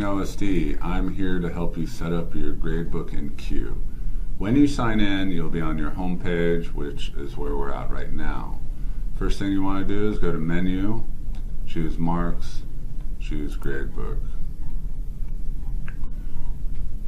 OSD. I'm here to help you set up your gradebook in Q. When you sign in, you'll be on your home page, which is where we're at right now. First thing you want to do is go to Menu, choose Marks, choose Gradebook.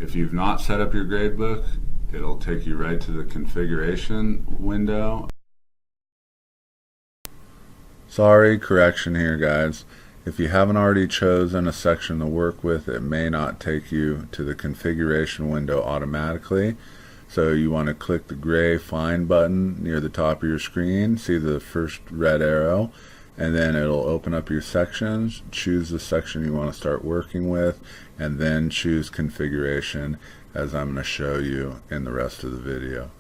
If you've not set up your gradebook, it'll take you right to the configuration window. Sorry, correction here, guys. If you haven't already chosen a section to work with, it may not take you to the configuration window automatically. So you want to click the gray Find button near the top of your screen, see the first red arrow, and then it'll open up your sections. Choose the section you want to start working with, and then choose configuration, as I'm going to show you in the rest of the video.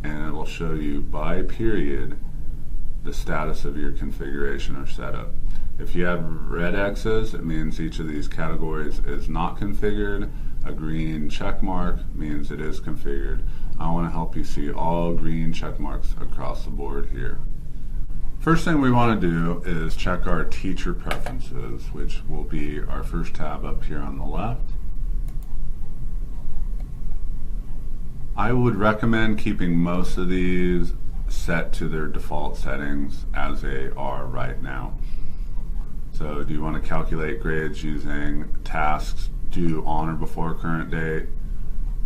And it will show you by period the status of your configuration or setup. If you have red X's, it means each of these categories is not configured. A green check mark means it is configured. I want to help you see all green check marks across the board here. First thing we want to do is check our teacher preferences, which will be our first tab up here on the left. I would recommend keeping most of these set to their default settings as they are right now. So do you want to calculate grades using tasks due on or before current date,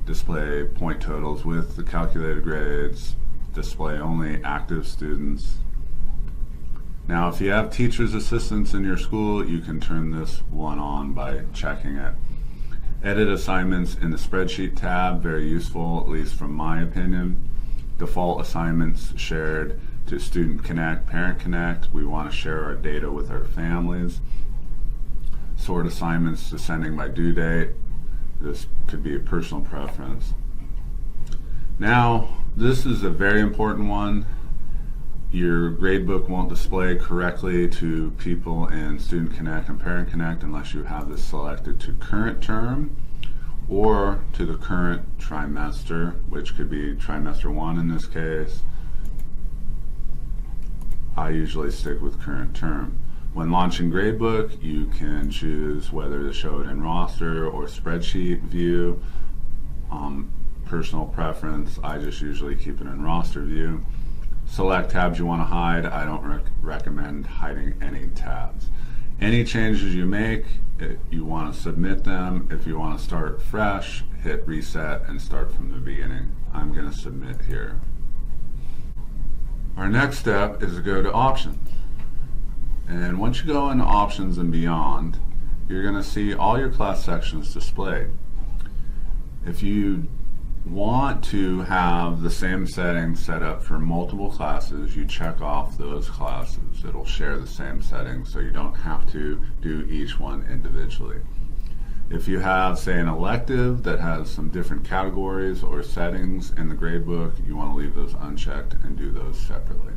display point totals with the calculated grades, display only active students. Now if you have teachers assistants in your school, you can turn this one on by checking it. Edit assignments in the spreadsheet tab, very useful, at least from my opinion. Default assignments shared to Student Connect, Parent Connect. We want to share our data with our families. Sort assignments descending by due date. This could be a personal preference. Now, this is a very important one. Your gradebook won't display correctly to people in Student Connect and Parent Connect unless you have this selected to current term or to the current trimester, which could be trimester 1 in this case. I usually stick with current term. When launching gradebook, you can choose whether to show it in roster or spreadsheet view. Personal preference, I just usually keep it in roster view. Select tabs you want to hide. I don't recommend hiding any tabs. Any changes you make, you want to submit them. If you want to start fresh, hit reset and start from the beginning. I'm going to submit here. Our next step is to go to options. And once you go into options and beyond, you're going to see all your class sections displayed. If you want to have the same settings set up for multiple classes, you check off those classes. It'll share the same settings so you don't have to do each one individually. If you have, say, an elective that has some different categories or settings in the gradebook, you want to leave those unchecked and do those separately.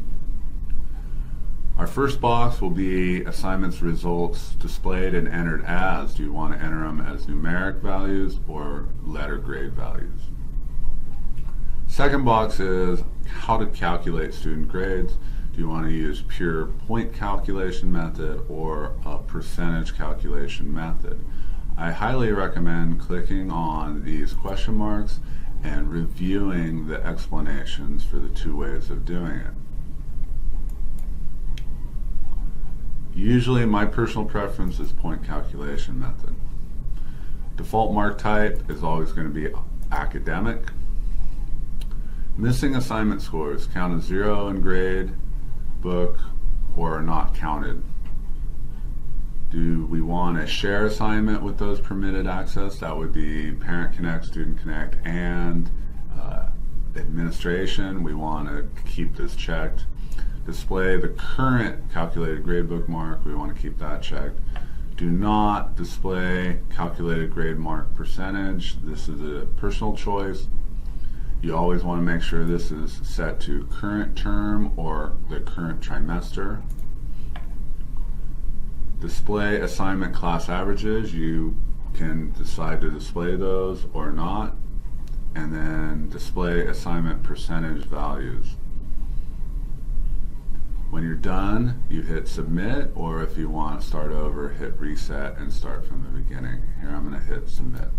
Our first box will be assignments results displayed and entered as. Do you want to enter them as numeric values or letter grade values? Second box is how to calculate student grades. Do you want to use pure point calculation method or a percentage calculation method? I highly recommend clicking on these question marks and reviewing the explanations for the two ways of doing it. Usually my personal preference is point calculation method. Default mark type is always going to be academic. Missing assignment scores count as 0 in grade, book, or are not counted. Do we want to share assignment with those permitted access? That would be Parent Connect, Student Connect, and administration. We want to keep this checked. Display the current calculated gradebook mark. We want to keep that checked. Do not display calculated grade mark percentage. This is a personal choice. You always want to make sure this is set to current term or the current trimester. Display assignment class averages. You can decide to display those or not. And then display assignment percentage values. When you're done, you hit submit, or if you want to start over, hit reset and start from the beginning. Here I'm going to hit submit.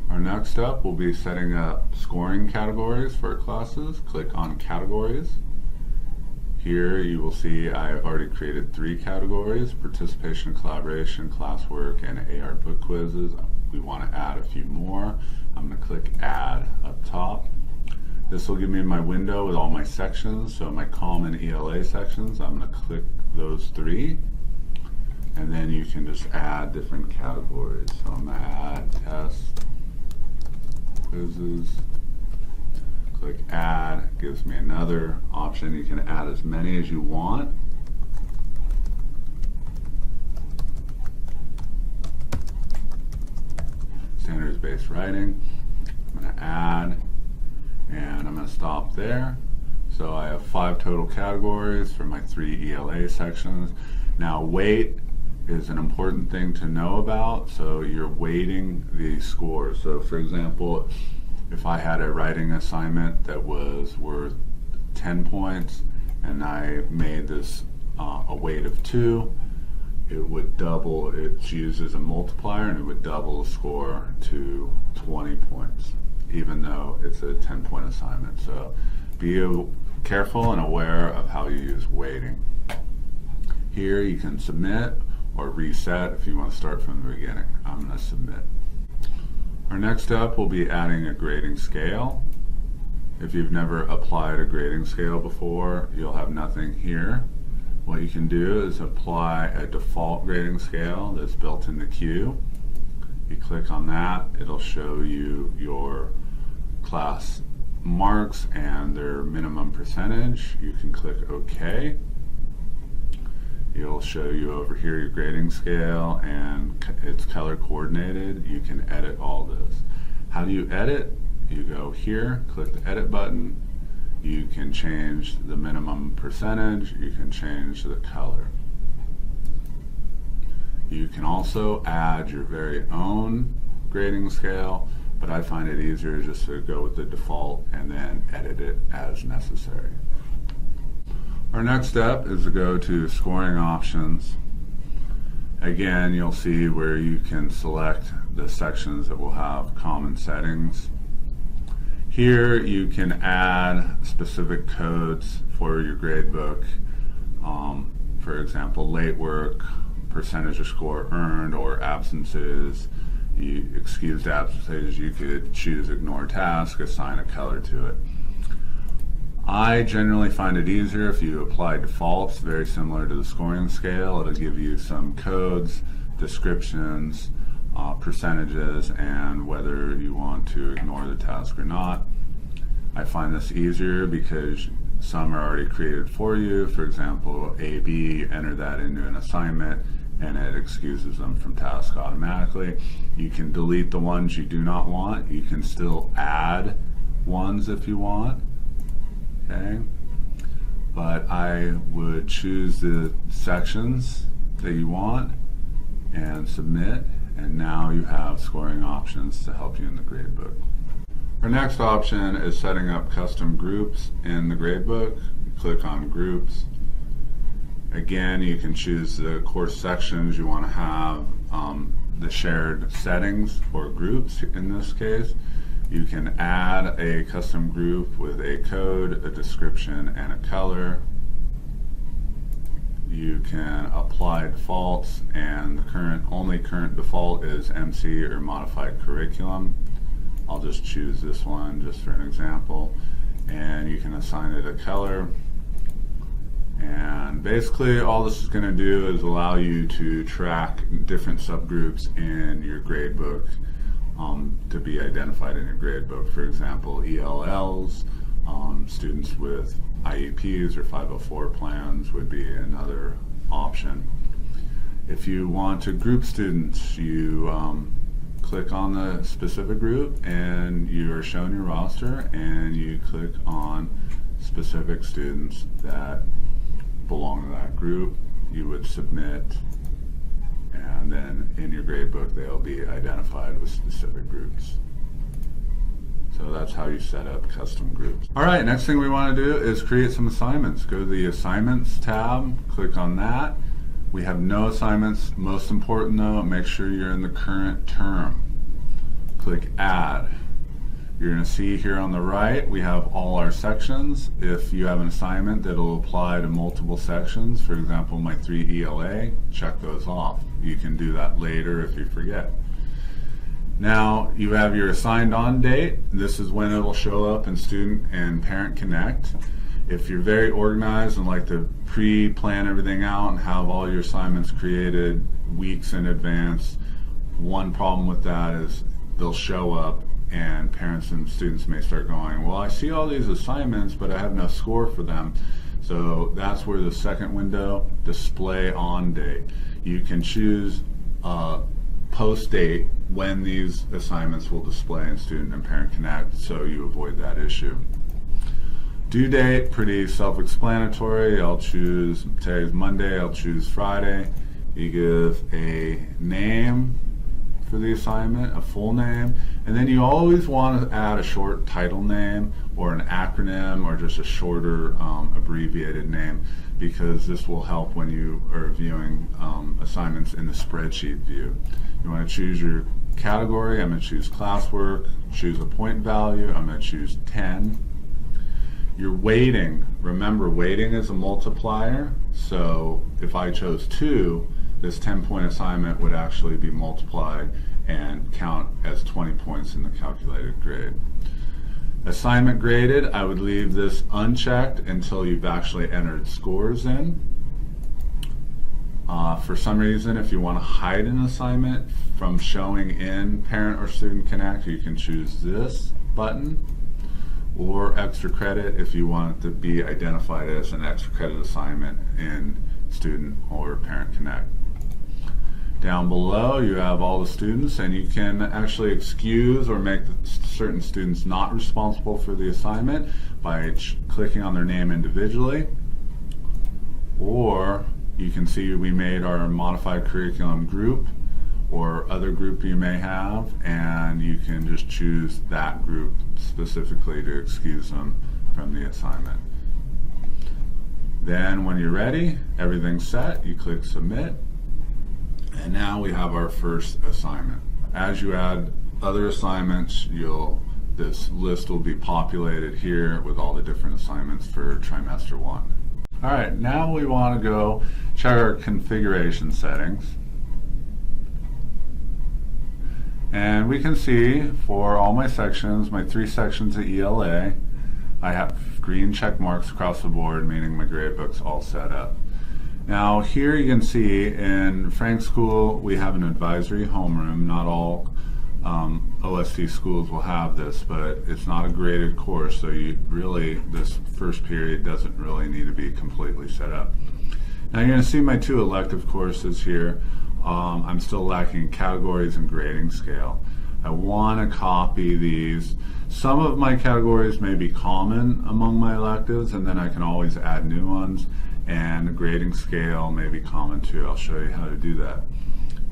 Our next step will be setting up scoring categories for classes. Click on categories. Here you will see I have already created 3 categories: participation, collaboration, classwork, and AR book quizzes. We want to add a few more. I'm going to click add up top. This will give me my window with all my sections, so my common ELA sections. I'm going to click those 3, and then you can just add different categories. So I'm going to add tests, quizzes. Click add, gives me another option. You can add as many as you want. Standards-based writing. I'm going to add, and I'm going to stop there. So I have 5 total categories for my 3 ELA sections. Now weight is an important thing to know about, so you're weighting the scores. So for example, if I had a writing assignment that was worth 10 points and I made this a weight of 2, it would double, it's used as a multiplier, and it would double the score to 20 points, even though it's a 10-point assignment. So be careful and aware of how you use weighting. Here you can submit or reset if you want to start from the beginning. I'm going to submit. Our next step will be adding a grading scale. If you've never applied a grading scale before, you'll have nothing here. What you can do is apply a default grading scale that's built in the queue. You click on that, it'll show you your class marks and their minimum percentage. You can click OK. It'll show you over here your grading scale, and it's color coordinated. You can edit all this. How do you edit? You go here, click the edit button. You can change the minimum percentage. You can change the color. You can also add your very own grading scale, but I find it easier just to go with the default and then edit it as necessary. Our next step is to go to scoring options. Again, you'll see where you can select the sections that will have common settings. Here you can add specific codes for your gradebook. For example, late work, percentage of score earned, or absences. Excused absences, you could choose ignore task, assign a color to it. I generally find it easier if you apply defaults, very similar to the scoring scale. It'll give you some codes, descriptions, percentages, and whether you want to ignore the task or not. I find this easier because some are already created for you. For example, AB, enter that into an assignment, and it excuses them from task automatically. You can delete the ones you do not want. You can still add ones if you want. Okay, but I would choose the sections that you want and submit, and now you have scoring options to help you in the gradebook. Our next option is setting up custom groups in the gradebook. Click on groups. Again, you can choose the course sections you want to have, the shared settings or groups in this case. You can add a custom group with a code, a description, and a color. You can apply defaults, and the only current default is MC or modified curriculum. I'll just choose this one just for an example, and you can assign it a color. And basically all this is going to do is allow you to track different subgroups in your gradebook to be identified in your gradebook. For example, ELLs, students with IEPs or 504 plans would be another option. If you want to group students, you click on the specific group and you are shown your roster, and you click on specific students that belong to that group. You would submit, and then in your gradebook they'll be identified with specific groups. So that's how you set up custom groups. All right, next thing we want to do is create some assignments. Go to the Assignments tab, click on that. We have no assignments. Most important though, make sure you're in the current term. Click Add. You're going to see here on the right, we have all our sections. If you have an assignment that'll apply to multiple sections, for example, my 3 ELA, check those off. You can do that later if you forget. Now, you have your assigned on date. This is when it'll show up in Student and Parent Connect. If you're very organized and like to pre-plan everything out and have all your assignments created weeks in advance, one problem with that is they'll show up and parents and students may start going, well, I see all these assignments, but I have no score for them. So that's where the second window, display on date. You can choose post date when these assignments will display in Student and Parent Connect, so you avoid that issue. Due date, pretty self-explanatory. I'll choose, today's Monday, I'll choose Friday. You give a name for the assignment, a full name, and then you always want to add a short title name or an acronym or just a shorter abbreviated name, because this will help when you are viewing assignments in the spreadsheet view. You want to choose your category. I'm going to choose classwork, choose a point value, I'm going to choose 10. Your weighting, remember weighting is a multiplier, so if I chose 2, this 10-point assignment would actually be multiplied and count as 20 points in the calculated grade. Assignment graded, I would leave this unchecked until you've actually entered scores in. For some reason, if you want to hide an assignment from showing in Parent or Student Connect, you can choose this button, or extra credit if you want it to be identified as an extra credit assignment in Student or Parent Connect. Down below you have all the students, and you can actually excuse or make certain students not responsible for the assignment by clicking on their name individually, or you can see we made our modified curriculum group or other group you may have, and you can just choose that group specifically to excuse them from the assignment. Then when you're ready, everything's set, you click submit, and now we have our first assignment. As you add other assignments, this list will be populated here with all the different assignments for trimester 1. All right, now we want to go check our configuration settings. And we can see for all my sections, my 3 sections of ELA, I have green check marks across the board, meaning my gradebook's all set up. Now here you can see in Frank School we have an advisory homeroom. Not all OST schools will have this, but it's not a graded course, so this first period doesn't really need to be completely set up. Now you're going to see my 2 elective courses here. I'm still lacking categories and grading scale. I want to copy these. Some of my categories may be common among my electives, and then I can always add new ones, and the grading scale may be common too. I'll show you how to do that.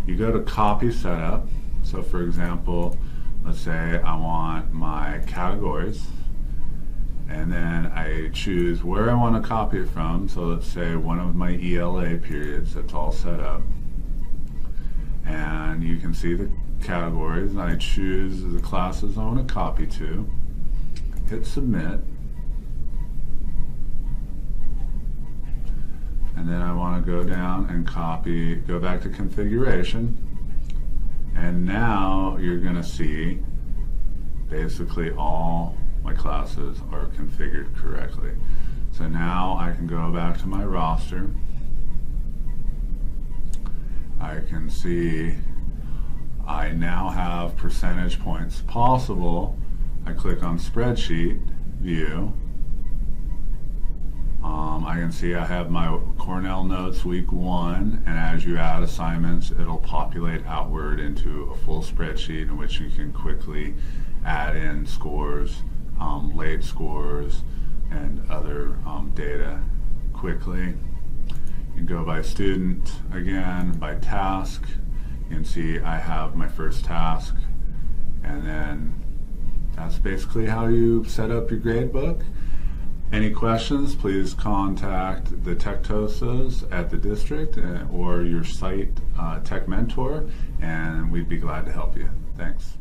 You go to Copy Setup. So for example, let's say I want my categories, and then I choose where I want to copy it from. So let's say one of my ELA periods, that's all set up. And you can see the categories, and I choose the classes I want to copy to, hit submit, and then I want to go down and go back to configuration, and now you're going to see basically all my classes are configured correctly. So now I can go back to my roster. I can see I now have percentage points possible. I click on spreadsheet view. I can see I have my Cornell notes week 1, and as you add assignments, it'll populate outward into a full spreadsheet in which you can quickly add in scores, late scores, and other data quickly. You can go by student again, by task. You can see I have my first task, and then that's basically how you set up your grade book. Any questions, please contact the Tech-TOSAs at the district or your site tech mentor, and we'd be glad to help you. Thanks.